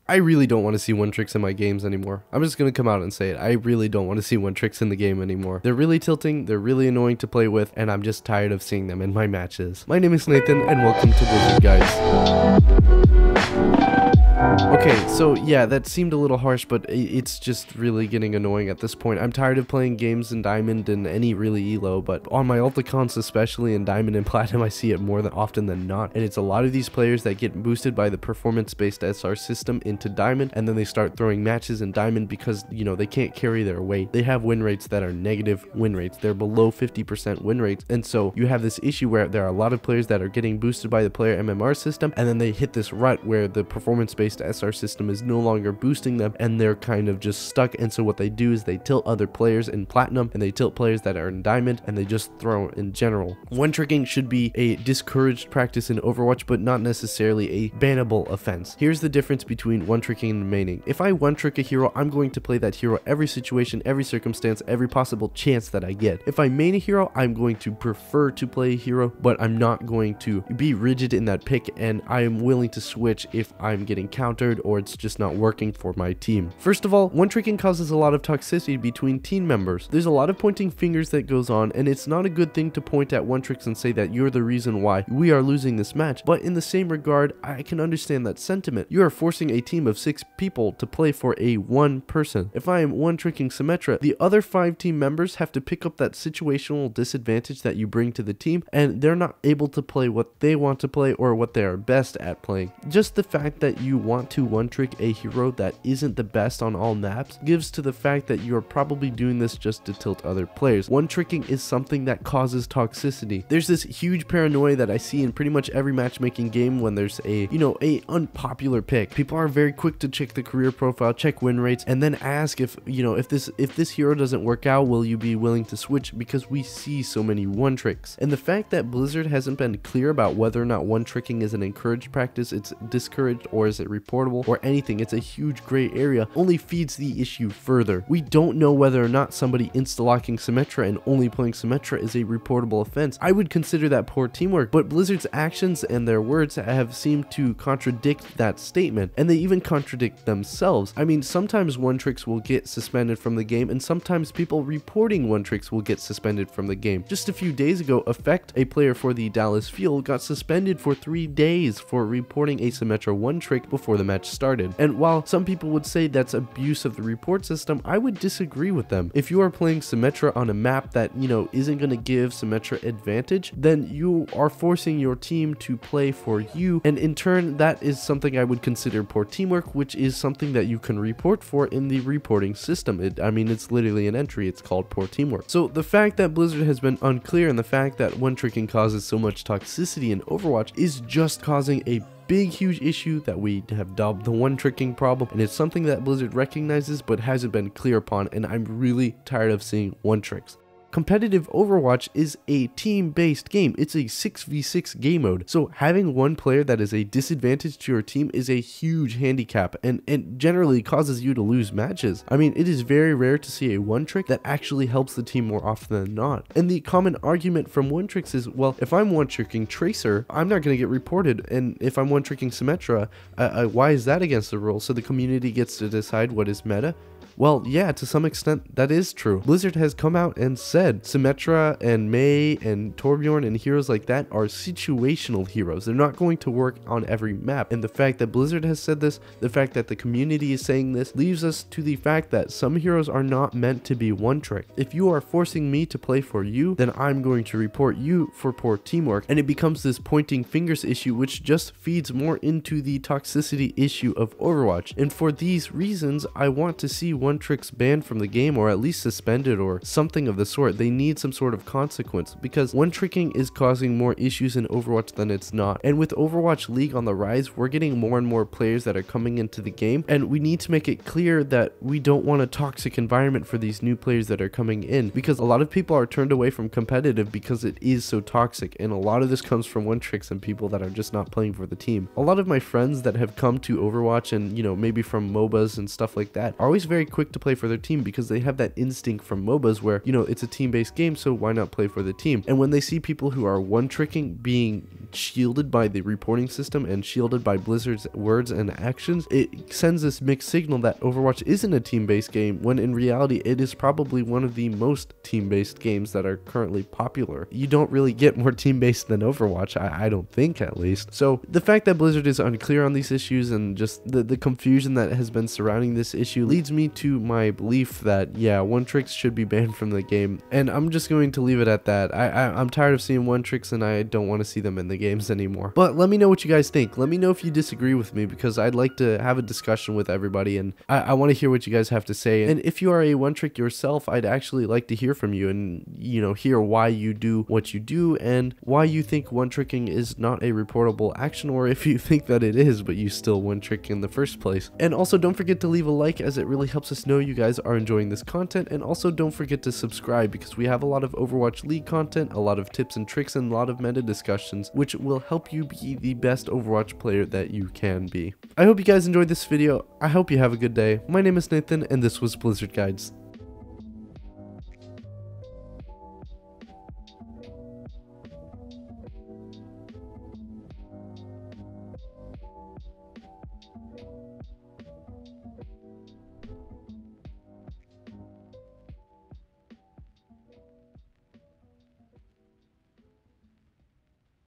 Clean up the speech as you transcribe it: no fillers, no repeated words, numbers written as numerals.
I really don't want to see one tricks in my games anymore. I'm just gonna come out and say it. I really don't want to see one tricks in the game anymore. They're really tilting, they're really annoying to play with, and I'm just tired of seeing them in my matches. My name is Nathan, and welcome to Blizzard, guys. Okay, so yeah, that seemed a little harsh, but it's just really getting annoying at this point. I'm tired of playing games in Diamond and any really elo, but on my ult accounts, especially in Diamond and Platinum, I see it more often than not. And it's a lot of these players that get boosted by the performance-based SR system into Diamond, and then they start throwing matches in Diamond because, you know, they can't carry their weight. They have win rates that are negative win rates. They're below 50% win rates, and so you have this issue where there are a lot of players that are getting boosted by the player MMR system, and then they hit this rut where the performance-based SR system is no longer boosting them, and they're kind of just stuck. And so what they do is they tilt other players in Platinum, and they tilt players that are in Diamond, and they just throw in general. One tricking should be a discouraged practice in Overwatch, but not necessarily a bannable offense. Here's the difference between one tricking and maining. If I one trick a hero, I'm going to play that hero every situation, every circumstance, every possible chance that I get. If I main a hero, I'm going to prefer to play a hero, but I'm not going to be rigid in that pick, and I am willing to switch if I'm getting countered or it's just not working for my team. First of all, one tricking causes a lot of toxicity between team members. There's a lot of pointing fingers that goes on, and it's not a good thing to point at one tricks and say that you're the reason why we are losing this match. But in the same regard, I can understand that sentiment. You are forcing a team of 6 people to play for a one person. If I am one tricking Symmetra, the other 5 team members have to pick up that situational disadvantage that you bring to the team, and they're not able to play what they want to play or what they are best at playing. Just the fact that you want to one trick a hero that isn't the best on all maps gives to the fact that you're probably doing this just to tilt other players. One tricking is something that causes toxicity. There's this huge paranoia that I see in pretty much every matchmaking game when there's a unpopular pick. People are very quick to check the career profile, check win rates, and then ask if this hero doesn't work out, will you be willing to switch, because we see so many one tricks. And the fact that Blizzard hasn't been clear about whether or not one tricking is an encouraged practice, it's discouraged, or is it reportable, or anything, it's a huge gray area, only feeds the issue further. We don't know whether or not somebody insta-locking Symmetra and only playing Symmetra is a reportable offense. I would consider that poor teamwork, but Blizzard's actions and their words have seemed to contradict that statement, and they even contradict themselves. I mean, sometimes one tricks will get suspended from the game, and sometimes people reporting one tricks will get suspended from the game. Just a few days ago, Effect, a player for the Dallas Fuel, got suspended for 3 days for reporting a Symmetra one trick before the match started. And while some people would say that's abuse of the report system, I would disagree with them. If you are playing Symmetra on a map that, isn't going to give Symmetra advantage, then you are forcing your team to play for you, and in turn, that is something I would consider poor teamwork, which is something that you can report for in the reporting system. It's literally an entry. It's called poor teamwork. So the fact that Blizzard has been unclear, and the fact that one tricking causes so much toxicity in Overwatch is just causing a big huge issue that we have dubbed the one tricking problem, and it's something that Blizzard recognizes but hasn't been clear upon, and I'm really tired of seeing one tricks. Competitive Overwatch is a team-based game. It's a 6v6 game mode. So having one player that is a disadvantage to your team is a huge handicap, and generally causes you to lose matches. I mean, it is very rare to see a one trick that actually helps the team more often than not. And the common argument from one tricks is, well, if I'm one tricking Tracer, I'm not going to get reported. And if I'm one tricking Symmetra, why is that against the rules? So the community gets to decide what is meta. Well, yeah, to some extent, that is true. Blizzard has come out and said Symmetra and Mei and Torbjorn and heroes like that are situational heroes. They're not going to work on every map. And the fact that Blizzard has said this, the fact that the community is saying this, leaves us to the fact that some heroes are not meant to be one trick. If you are forcing me to play for you, then I'm going to report you for poor teamwork. And it becomes this pointing fingers issue, which just feeds more into the toxicity issue of Overwatch. And for these reasons, I want to see one tricks banned from the game, or at least suspended or something of the sort. They need some sort of consequence, because one tricking is causing more issues in Overwatch than it's not. And with Overwatch League on the rise, we're getting more and more players that are coming into the game, and we need to make it clear that we don't want a toxic environment for these new players that are coming in, because a lot of people are turned away from competitive because it is so toxic, and a lot of this comes from one tricks and people that are just not playing for the team. A lot of my friends that have come to Overwatch and maybe from MOBAs and stuff like that are always very quick to play for their team, because they have that instinct from MOBAs where, it's a team-based game, so why not play for the team? And when they see people who are one-tricking being shielded by the reporting system and shielded by Blizzard's words and actions, it sends this mixed signal that Overwatch isn't a team-based game, when in reality it is probably one of the most team-based games that are currently popular. You don't really get more team-based than Overwatch, I don't think, at least. So the fact that Blizzard is unclear on these issues and just the confusion that has been surrounding this issue leads me to my belief that, yeah, one-tricks should be banned from the game, and I'm just going to leave it at that. I'm tired of seeing one-tricks and I don't want to see them in the games anymore. But let me know what you guys think. Let me know if you disagree with me, because I'd like to have a discussion with everybody, and I want to hear what you guys have to say. And if you are a one-trick yourself, I'd actually like to hear from you and, you know, hear why you do what you do and why you think one-tricking is not a reportable action, or if you think that it is but you still one-trick in the first place. And also don't forget to leave a like, as it really helps us know you guys are enjoying this content. And also don't forget to subscribe, because we have a lot of Overwatch League content, a lot of tips and tricks, and a lot of meta discussions, which will help you be the best Overwatch player that you can be. I hope you guys enjoyed this video. I hope you have a good day. My name is Nathan, and this was Blizzard Guides.